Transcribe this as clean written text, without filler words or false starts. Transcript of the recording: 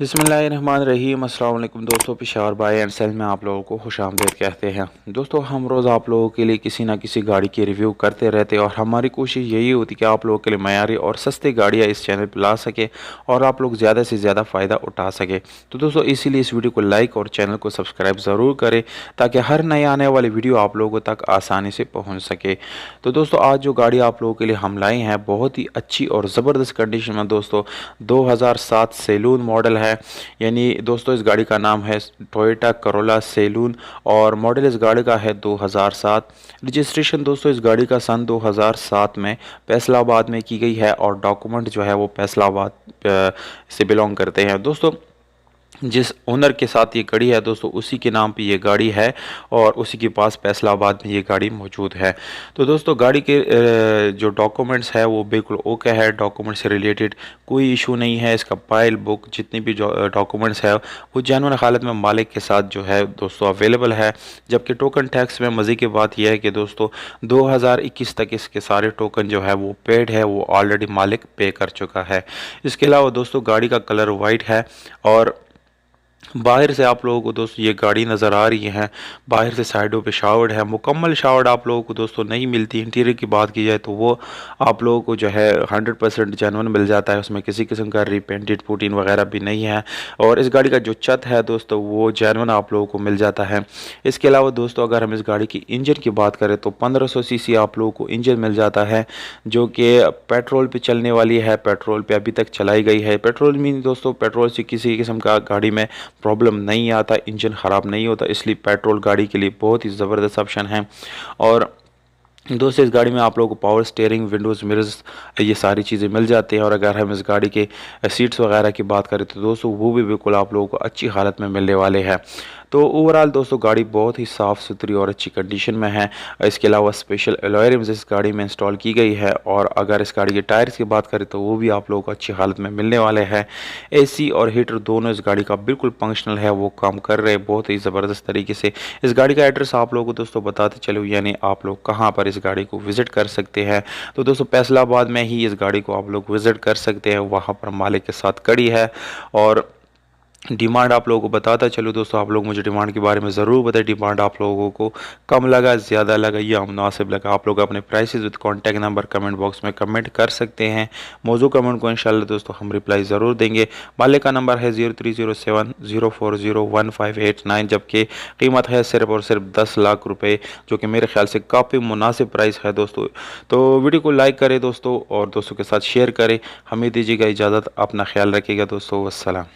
बिस्मिल्लाहिर्रहमानिर्रहीम। अस्सलाम वालेकुम दोस्तों, पेशावर बाय एंड सेल में आप लोगों को खुशामदीद कहते हैं। दोस्तों, हम रोज़ आप लोगों के लिए किसी ना किसी गाड़ी की रिव्यू करते रहते हैं और हमारी कोशिश यही होती है कि आप लोगों के लिए मयारी और सस्ती गाड़ियाँ इस चैनल पर ला सके और आप लोग ज़्यादा से ज़्यादा फ़ायदा उठा सके। तो दोस्तों, इसीलिए इस वीडियो को लाइक और चैनल को सब्सक्राइब ज़रूर करें ताकि हर नए आने वाली वीडियो आप लोगों तक आसानी से पहुँच सके। तो दोस्तों, आज जो गाड़ी आप लोगों के लिए हम लाए हैं बहुत ही अच्छी और ज़बरदस्त कंडीशन में दोस्तों 2007 सैलून मॉडल है। यानी दोस्तों, इस गाड़ी का नाम है टोयोटा करोला सैलून और मॉडल इस गाड़ी का है 2007। रजिस्ट्रेशन दोस्तों इस गाड़ी का सन 2007 में फैसलाबाद में की गई है और डॉक्यूमेंट जो है वो फैसलाबाद से बिलोंग करते हैं। दोस्तों, जिस ओनर के साथ ये गाड़ी है दोस्तों उसी के नाम पे ये गाड़ी है और उसी के पास फैसलाबाद में ये गाड़ी मौजूद है। तो दोस्तों, गाड़ी के जो डॉक्यूमेंट्स है वो बिल्कुल ओके है। डॉक्यूमेंट से रिलेटेड कोई इशू नहीं है। इसका फाइल बुक जितनी भी डॉक्यूमेंट्स है वो जेन्युइन हालत में मालिक के साथ जो है दोस्तों अवेलेबल है। जबकि टोकन टैक्स में मज़े की बात यह है कि दोस्तों 2021 तक इसके सारे टोकन जो है वो पेड है, वो ऑलरेडी मालिक पे कर चुका है। इसके अलावा दोस्तों गाड़ी का कलर वाइट है और बाहर से आप लोगों को दोस्तों ये गाड़ी नज़र आ रही है। बाहर से साइडों पे शावर्ड है, मुकम्मल शावर्ड आप लोगों को दोस्तों नहीं मिलती। इंटीरियर की बात की जाए तो वो आप लोगों को जो है 100% जेन्युइन मिल जाता है। उसमें किसी किस्म का रीपेंटेड पुटीन वगैरह भी नहीं है। और इस गाड़ी का जो छत है दोस्तों वो जेन्युइन आप लोगों को मिल जाता है। इसके अलावा दोस्तों अगर हम इस गाड़ी की इंजन की बात करें तो 1500 सीसी आप लोगों को इंजन मिल जाता है जो कि पेट्रोल पे चलने वाली है। पेट्रोल पे अभी तक चलाई गई है। पेट्रोल मीन दोस्तों पेट्रोल से किसी किस्म का गाड़ी में प्रॉब्लम नहीं आता, इंजन ख़राब नहीं होता, इसलिए पेट्रोल गाड़ी के लिए बहुत ही ज़बरदस्त ऑप्शन है। और दोस्तों इस गाड़ी में आप लोगों को पावर स्टीयरिंग, विंडोज़ मिरर्स ये सारी चीज़ें मिल जाती हैं। और अगर हम इस गाड़ी के सीट्स वगैरह की बात करें तो दोस्तों वो भी बिल्कुल आप लोगों को अच्छी हालत में मिलने वाले हैं। तो ओवरऑल दोस्तों गाड़ी बहुत ही साफ़ सुथरी और अच्छी कंडीशन में है। इसके अलावा स्पेशल अलॉय रिम्स इस गाड़ी में इंस्टॉल की गई है। और अगर इस गाड़ी के टायर्स की बात करें तो वो भी आप लोगों को अच्छी हालत में मिलने वाले हैं। एसी और हीटर दोनों इस गाड़ी का बिल्कुल फंक्शनल है, वो काम कर रहे हैं बहुत ही ज़बरदस्त तरीके से। इस गाड़ी का एड्रेस आप लोगों को दोस्तों बताते चलो, यानी आप लोग कहाँ पर इस गाड़ी को विज़िट कर सकते हैं। तो दोस्तों फैसलाबाद में ही इस गाड़ी को आप लोग विज़िट कर सकते हैं, वहाँ पर मालिक के साथ खड़ी है। और डिमांड आप लोगों को बताता चलो दोस्तों, आप लोग मुझे डिमांड के बारे में ज़रूर बताएं। डिमांड आप लोगों को कम लगा, ज़्यादा लगा या मुनासिब लगा, आप लोग अपने prices with contact number comment box में कमेंट कर सकते हैं। मौजू कमेंट को इंशाल्लाह दोस्तों हम रिप्लाई ज़रूर देंगे। मालिक का नंबर है 0307040159, जबकि कीमत है सिर्फ और सिर्फ 10 लाख रुपये, जो कि मेरे ख्याल से काफ़ी मुनासिब प्राइस है दोस्तों। तो वीडियो को लाइक करें दोस्तों और दोस्तों के साथ शेयर करें। हमें दीजिएगा इजाज़त, अपना ख्याल रखिएगा दोस्तों। वस्सलाम।